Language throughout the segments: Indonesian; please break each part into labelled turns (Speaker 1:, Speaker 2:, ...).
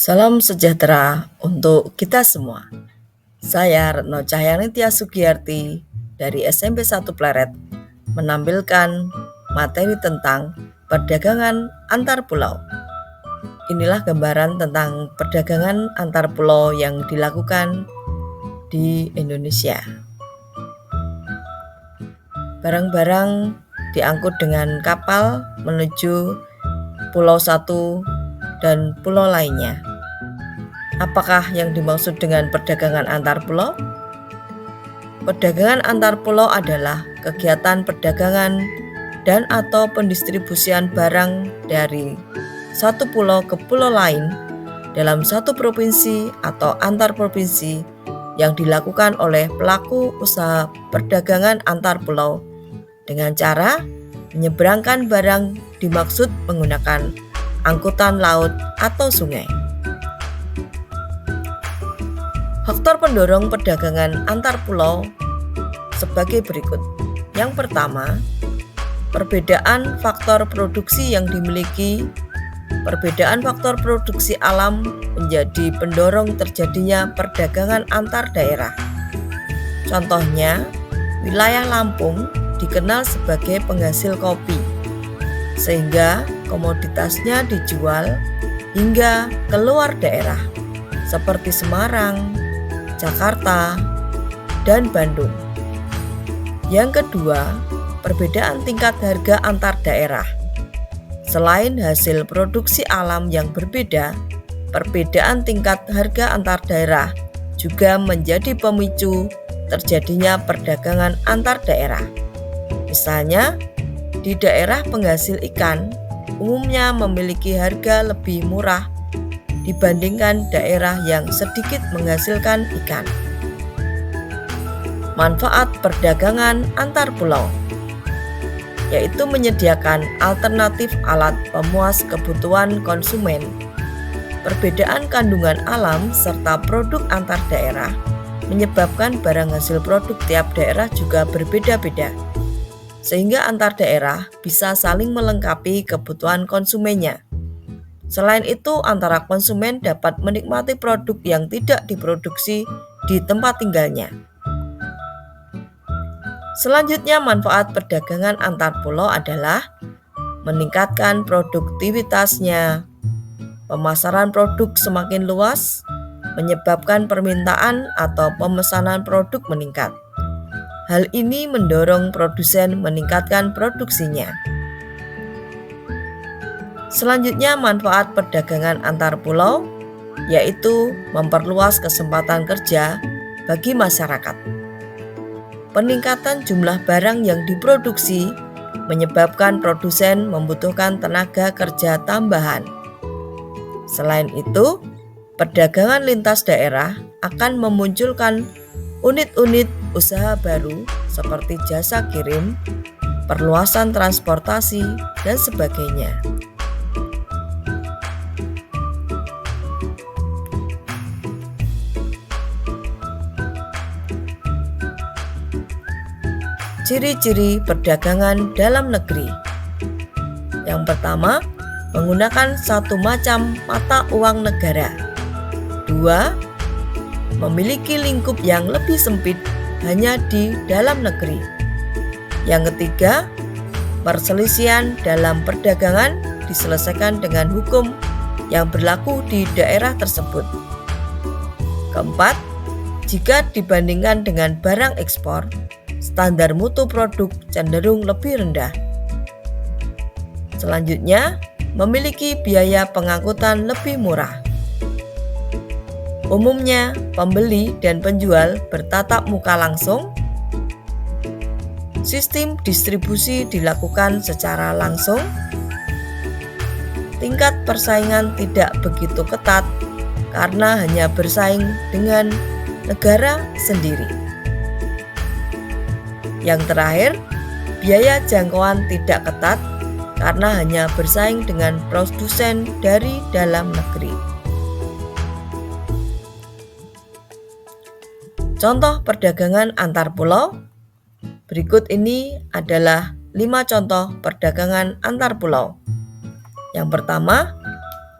Speaker 1: Salam sejahtera untuk kita semua. Saya Retno Cahyanitya Sugiyarti dari SMP 1 Pleret menampilkan materi tentang perdagangan antar pulau. Inilah gambaran tentang perdagangan antar pulau yang dilakukan di Indonesia. Barang-barang diangkut dengan kapal menuju pulau satu dan pulau lainnya. Apakah yang dimaksud dengan perdagangan antar pulau? Perdagangan antar pulau adalah kegiatan perdagangan dan atau pendistribusian barang dari satu pulau ke pulau lain dalam satu provinsi atau antar provinsi yang dilakukan oleh pelaku usaha perdagangan antar pulau dengan cara menyeberangkan barang dimaksud menggunakan angkutan laut atau sungai. Faktor pendorong perdagangan antar pulau sebagai berikut. Yang pertama, perbedaan faktor produksi yang dimiliki. Perbedaan faktor produksi alam menjadi pendorong terjadinya perdagangan antar daerah. Contohnya, wilayah Lampung dikenal sebagai penghasil kopi, sehingga komoditasnya dijual hingga keluar daerah, seperti Semarang, Jakarta, dan Bandung. Yang kedua, perbedaan tingkat harga antar daerah. Selain hasil produksi alam yang berbeda, perbedaan tingkat harga antar daerah juga menjadi pemicu terjadinya perdagangan antar daerah. Misalnya, di daerah penghasil ikan umumnya memiliki harga lebih murah dibandingkan daerah yang sedikit menghasilkan ikan. Manfaat perdagangan antar pulau yaitu menyediakan alternatif alat pemuas kebutuhan konsumen. Perbedaan kandungan alam serta produk antar daerah menyebabkan barang hasil produk tiap daerah juga berbeda-beda, sehingga antar daerah bisa saling melengkapi kebutuhan konsumennya. Selain itu, antara konsumen dapat menikmati produk yang tidak diproduksi di tempat tinggalnya. Selanjutnya, manfaat perdagangan antar pulau adalah meningkatkan produktivitasnya. Pemasaran produk semakin luas, menyebabkan permintaan atau pemesanan produk meningkat. Hal ini mendorong produsen meningkatkan produksinya. Selanjutnya, manfaat perdagangan antar pulau yaitu memperluas kesempatan kerja bagi masyarakat. Peningkatan jumlah barang yang diproduksi menyebabkan produsen membutuhkan tenaga kerja tambahan. Selain itu, perdagangan lintas daerah akan memunculkan unit-unit usaha baru seperti jasa kirim, perluasan transportasi, dan sebagainya. Ciri-ciri perdagangan dalam negeri. Yang pertama, menggunakan satu macam mata uang negara. 2. Memiliki lingkup yang lebih sempit hanya di dalam negeri. Yang ketiga, perselisihan dalam perdagangan diselesaikan dengan hukum yang berlaku di daerah tersebut. Keempat, jika dibandingkan dengan barang ekspor, standar mutu produk cenderung lebih rendah. Selanjutnya, memiliki biaya pengangkutan lebih murah. Umumnya, pembeli dan penjual bertatap muka langsung. Sistem distribusi dilakukan secara langsung. Tingkat persaingan tidak begitu ketat karena hanya bersaing dengan negara sendiri. Yang terakhir, biaya jangkauan tidak ketat karena hanya bersaing dengan produsen dari dalam negeri. Contoh perdagangan antar pulau. Berikut ini adalah 5 contoh perdagangan antar pulau. Yang pertama,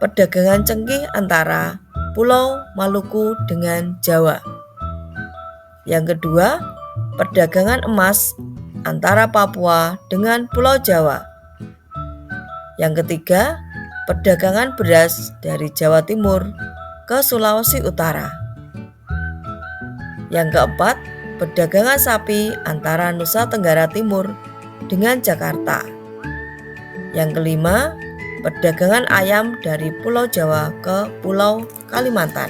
Speaker 1: perdagangan cengkeh antara Pulau Maluku dengan Jawa. Yang kedua, perdagangan emas antara Papua dengan Pulau Jawa. Yang ketiga, perdagangan beras dari Jawa Timur ke Sulawesi Utara. Yang keempat, perdagangan sapi antara Nusa Tenggara Timur dengan Jakarta. Yang kelima, perdagangan ayam dari Pulau Jawa ke Pulau Kalimantan.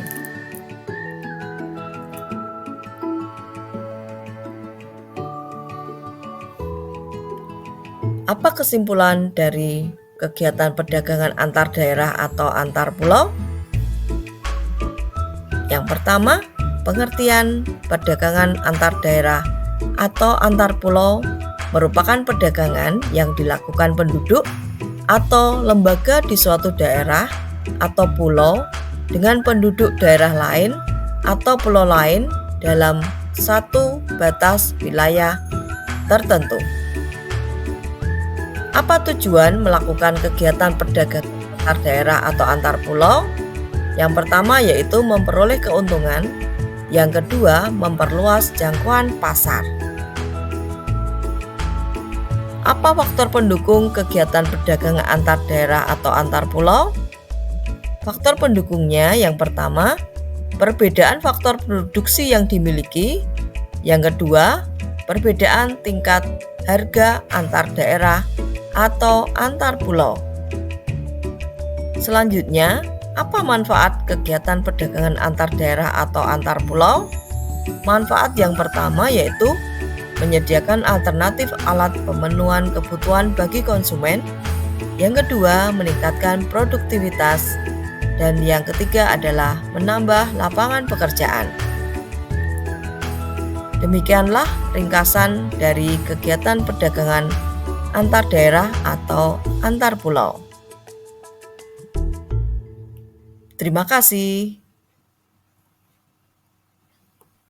Speaker 1: Apa kesimpulan dari kegiatan perdagangan antar daerah atau antar pulau? Yang pertama, pengertian perdagangan antar daerah atau antar pulau merupakan perdagangan yang dilakukan penduduk atau lembaga di suatu daerah atau pulau dengan penduduk daerah lain atau pulau lain dalam satu batas wilayah tertentu. Apa tujuan melakukan kegiatan perdagangan antar daerah atau antar pulau? Yang pertama yaitu memperoleh keuntungan, yang kedua memperluas jangkauan pasar. Apa faktor pendukung kegiatan perdagangan antar daerah atau antar pulau? Faktor pendukungnya yang pertama, perbedaan faktor produksi yang dimiliki. Yang kedua, perbedaan tingkat harga antar daerah atau antar pulau. Selanjutnya, apa manfaat kegiatan perdagangan antar daerah atau antar pulau? Manfaat yang pertama yaitu menyediakan alternatif alat pemenuhan kebutuhan bagi konsumen. Yang kedua, meningkatkan produktivitas. Dan yang ketiga adalah menambah lapangan pekerjaan. Demikianlah ringkasan dari kegiatan perdagangan antar daerah atau antar pulau. Terima kasih.